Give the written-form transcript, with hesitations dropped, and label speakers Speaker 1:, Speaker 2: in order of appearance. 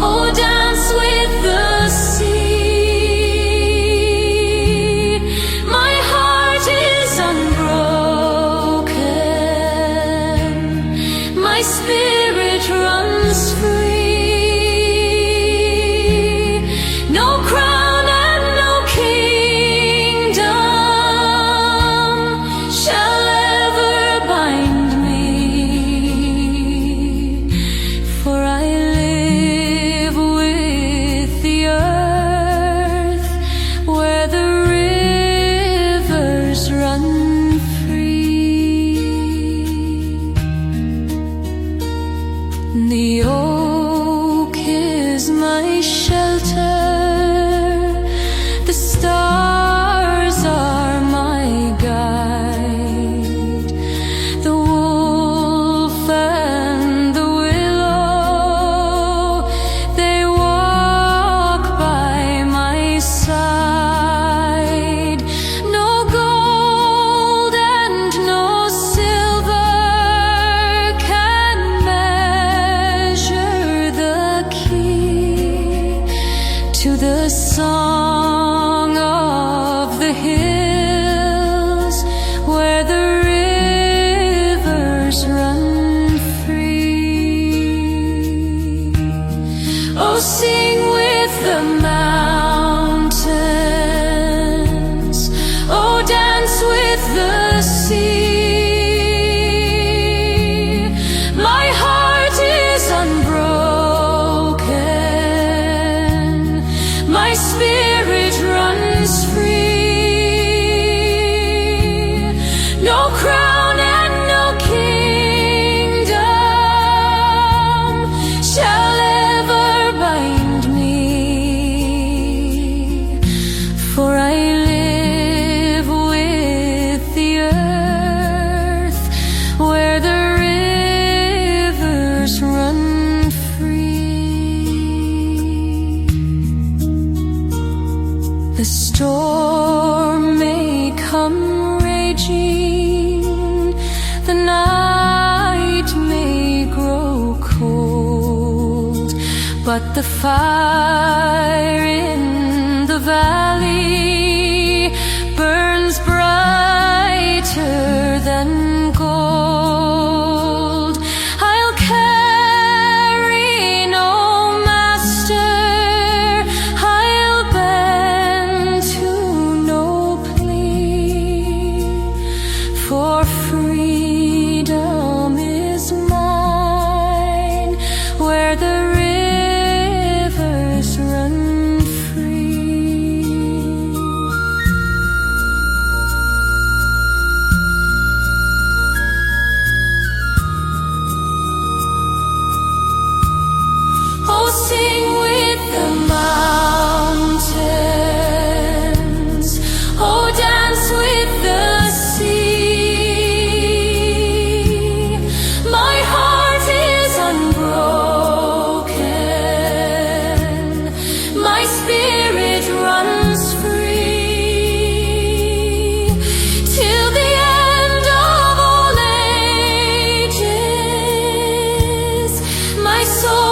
Speaker 1: Oh, dance with the sea. My heart is unbroken. My spirit runs free. No crown and no kingdom shall ever bind me, for I live with the earth where the rivers run free. The oak is my shelter, the stars are my guide, the wolf and the willow, they walk by my side. No gold and no silver can measure the key to the song of the hills where the rivers run free. Oh, sing with the mountains. Oh, dance with the sea. My heart is unbroken. My spirit runs free. No crown and no kingdom shall ever bind me, for I live with the earth where the rivers run free. The storm may come raging, the night may grow cold, but the fire in the valley burns brighter than gold. I'll carry no master, I'll bend to no plea, for freedom is mine where the rivers run free. Oh, sing with the mountains. Oh, dance with the sea. My heart is unbroken. My spirit runs free till the end of all ages. My soul